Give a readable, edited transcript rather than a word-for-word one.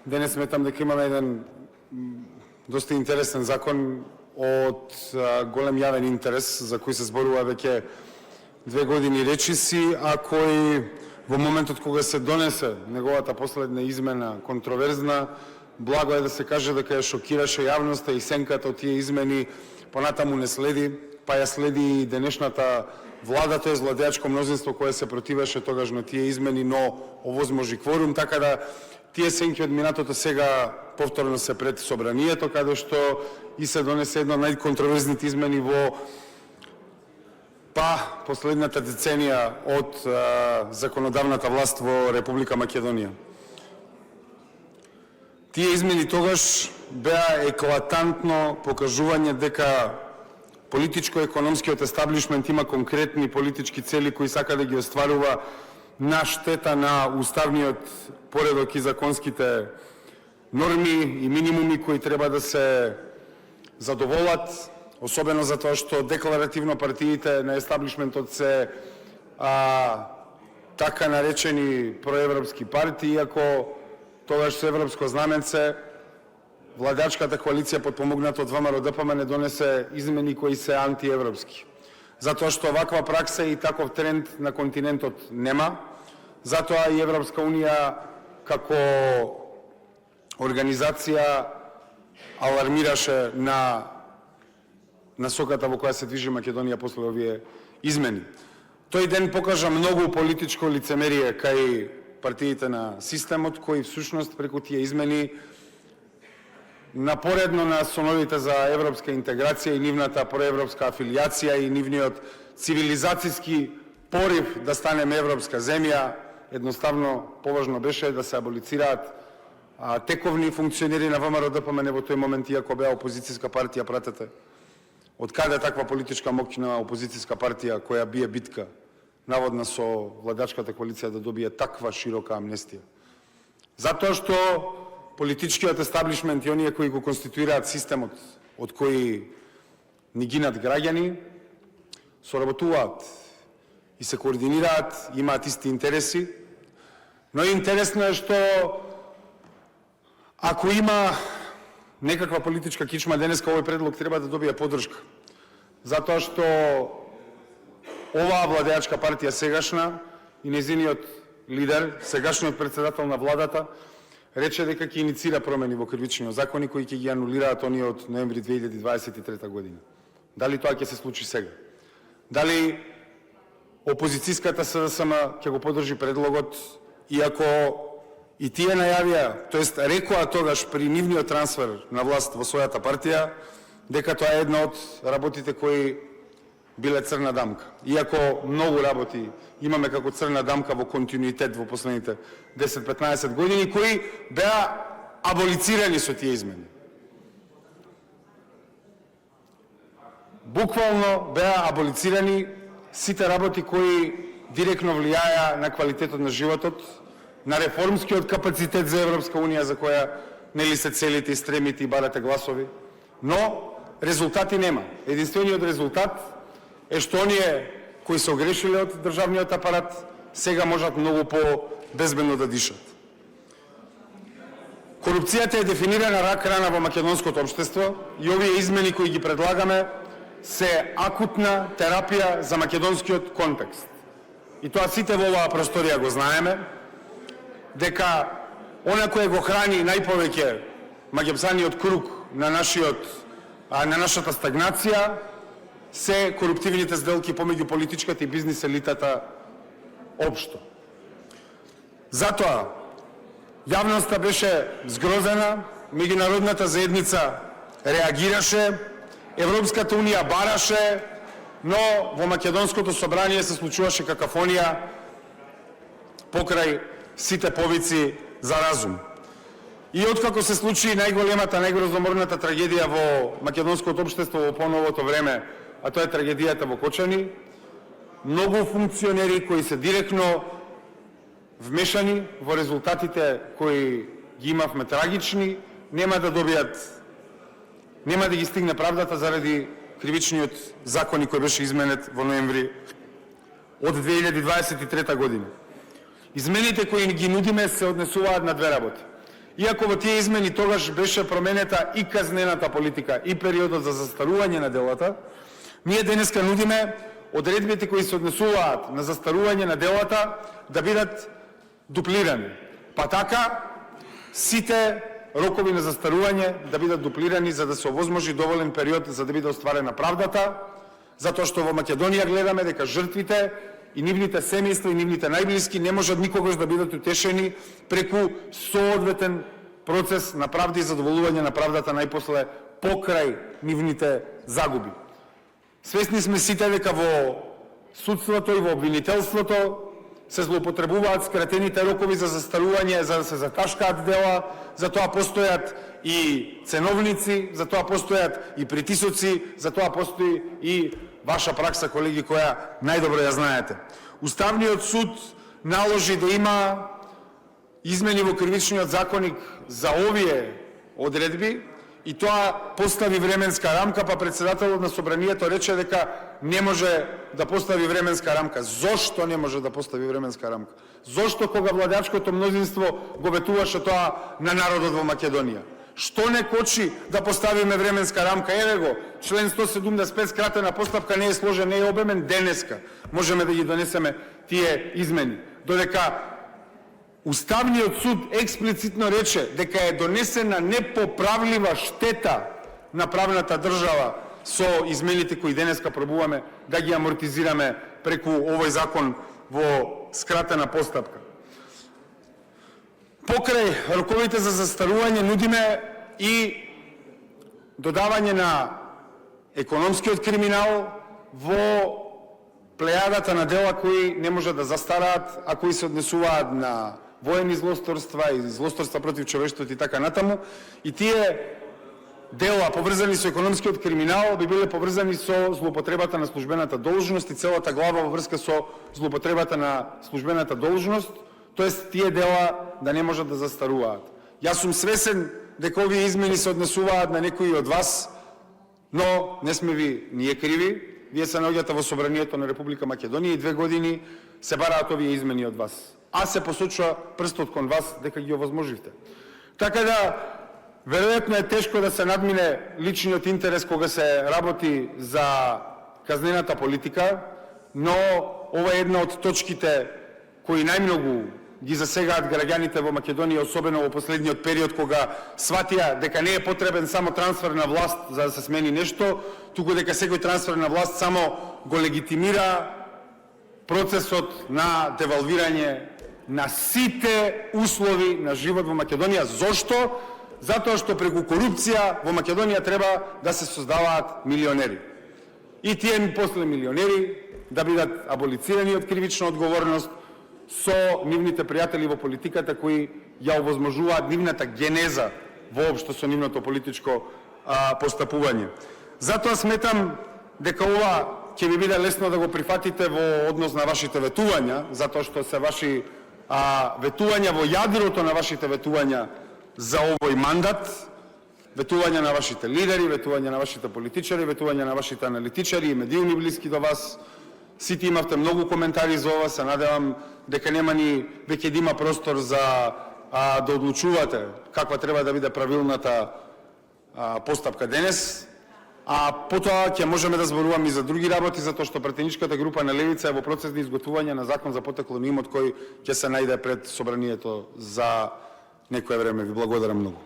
Денес сметам дека имаме еден доста интересен закон од голем јавен интерес, за кој се зборува веќе 2 години речиси, а кој во моментот кога се донесе неговата последна измена контроверзна, благо е да се каже дека ја шокираше јавноста и сенката од тие измени понатаму не следи, па ја следи и денешната влада, тоест владеачко мнозинство кое се противеше тогаш на тие измени, но овозможи кворум, така да тие сенки од минатото сега повторно се пред собранието, каде што и се донесе една од најконтроверзните измени во последната деценија од законодавната власт во Република Македонија. Тие измени тогаш беа еклатантно покажување дека политичко-економскиот естаблишмент има конкретни политички цели кои сака да ги остварува на штета на уставниот поредок и законските норми и минимуми кои треба да се задоволат, особено затоа што декларативно партиите на естаблишментот се така наречени проевропски партии, иако тогаш со европско знаменце владеачката коалиција потпомогната од ВМРО-ДПМН не донесе измени кои се антиевропски. Затоа што оваква пракса и таков тренд на континентот нема, затоа и Европска Унија како организација алармираше на насоката во која се движи Македонија после овие измени. Тој ден покажа многу политичко лицемерие кај партиите на системот, кои всушност преку тие измени напоредно на соновите за европска интеграција и нивната проевропска афилијација и нивниот цивилизацијски порив да станеме европска земја, едноставно поважно беше да се аболицираат тековни функционери на ВМРО-ДПМН во тој момент, иако беа опозицијска партија. Пратете од каде таква политичка моќна опозицијска партија која бие битка наводна со владачката коалиција да добие таква широка амнестија. Затоа што политичкиот естаблишмент и оние кои го конституираат системот од кои ни гинат граѓани, соработуваат и се координираат, имаат исти интереси, но интересно е што ако има некаква политичка кичма денеска, овој предлог треба да добие поддршка. Затоа што оваа владеачка партија сегашна и нејзиниот лидер, сегашниот председател на владата, рече дека ќе иницира промени во кривичниот закон кои ќе ги анулираат оние од ноември 2023 година. Дали тоа ќе се случи сега? Дали опозицијската СДСМ ќе го поддржи предлогот, иако и тие најавија, тоест рекоа тогаш при нивниот трансфер на власт во својата партија, дека тоа е една од работите кои биле црна дамка. Иако многу работи имаме како црна дамка во континуитет во последните 10-15 години, кои беа аболицирани со тие измени. Буквално беа аболицирани сите работи кои директно влијаја на квалитетот на животот, на реформскиот капацитет за Европска Унија, за која нели се целите и стремите и барате гласови, но резултати нема. Единствениот резултат е што оние кои се огрешиле од државниот апарат сега можат многу по-безбедно да дишат. Корупцијата е дефинирана рак рана во македонското општество и овие измени кои ги предлагаме се акутна терапија за македонскиот контекст. И тоа сите во оваа просторија го знаеме, дека она кој го храни најповеќе меѓусебниот круг на нашата стагнација се коруптивните сделки помеѓу политичката и бизнис елитата општо. Затоа, јавноста беше згрозена, меѓународната заедница реагираше, Европската Унија бараше, но во македонското собрание се случуваше какафонија покрај сите повици за разум. И откако се случи најголемата, најгрозоморната трагедија во македонското општество во поновото време, а тоа е трагедијата во Кочани, многу функционери кои се директно вмешани во резултатите кои ги имавме трагични, нема да ги стигне правдата заради кривичниот закон кој беше изменет во ноември од 2023 година. Измените кои ги нудиме се однесуваат на две работи. Иако во тие измени тогаш беше променета и казнената политика и периодот за застарување на делата, ние денеска нудиме одредбите кои се однесуваат на застарување на делата да бидат дуплирани. Па така, сите рокови на застарување да бидат дуплирани за да се овозможи доволен период за да биде остварена правдата, затоа што во Македонија гледаме дека жртвите и нивните семејства и нивните најблиски не можат никогаш да бидат утешени преку соодветен процес на правда и задоволување на правдата најпосле покрај нивните загуби. Свесни сме сите дека во судството и во обвинителството се злоупотребуваат скратените рокови за застарување за да се заташкаат дела, за тоа постојат и ценовници, за тоа постојат и притисоци, за тоа постои и ваша пракса, колеги, која најдобро ја знаете. Уставниот суд наложи да има измени во кривичниот законник за овие одредби и тоа постави временска рамка, па председателот на собранието рече дека не може да постави временска рамка. Зошто не може да постави временска рамка? Зошто кога владеачкото мнозинство го ветуваше тоа на народот во Македонија? Што не кочи да поставиме временска рамка? Еве го, член 175 скратена постапка не е сложен, не е обемен, денеска можеме да ги донесеме тие измени. Додека Уставниот суд експлицитно рече дека е донесена непоправлива штета на правната држава со измените кои денеска пробуваме да ги амортизираме преку овој закон во скратена постапка. Покрај роковите за застарување нудиме и додавање на економскиот криминал во плејадата на дела кои не можат да застараат, а кои се однесуваат на воени злосторства и злосторства против човештвото и така натаму. И тие дела поврзани со економскиот криминал би биле поврзани со злоупотребата на службената должност и целата глава во врска со злоупотребата на службената должност, тоест тие дела да не можат да застаруваат. Јас сум свесен дека овие измени се однесуваат на некои од вас, но не сме ви ние криви. Вие се наоѓате во собранието на Република Македонија и 2 години се бараат овие измени од вас. А се посочува прстот кон вас дека ги овозможивте. Така да, веројатно е тешко да се надмине личниот интерес кога се работи за казнената политика, но ова е една од точките кои најмногу ги засегаат граѓаните во Македонија, особено во последниот период кога сватија дека не е потребен само трансфер на власт за да се смени нешто, туку дека секој трансфер на власт само го легитимира процесот на девалвирање на сите услови на живот во Македонија. Зошто? Затоа што преку корупција во Македонија треба да се создаваат милионери. И тие после милионери да бидат аболицирани од кривична одговорност со нивните пријатели во политиката кои ја овозможуваат нивната генеза воопшто со нивното политичко постапување. Затоа сметам дека ова ќе ви биде лесно да го прифатите во однос на вашите ветувања, затоа што се ваши ветувања во јадрото на вашите ветувања за овој мандат, ветувања на вашите лидери, ветувања на вашите политичари, ветувања на вашите аналитичари и медиуми блиски до вас. Сите имавте многу коментари за ова, се надевам дека нема ни веќе да има простор за да одлучувате каква треба да биде правилната постапка денес. А потоа ќе можеме да зборуваме и за други работи, затоа што претеничката група на Левица е во процес на изготвување на закон за потекло на имот кој ќе се најде пред собранието за некое време. Ви благодарам многу.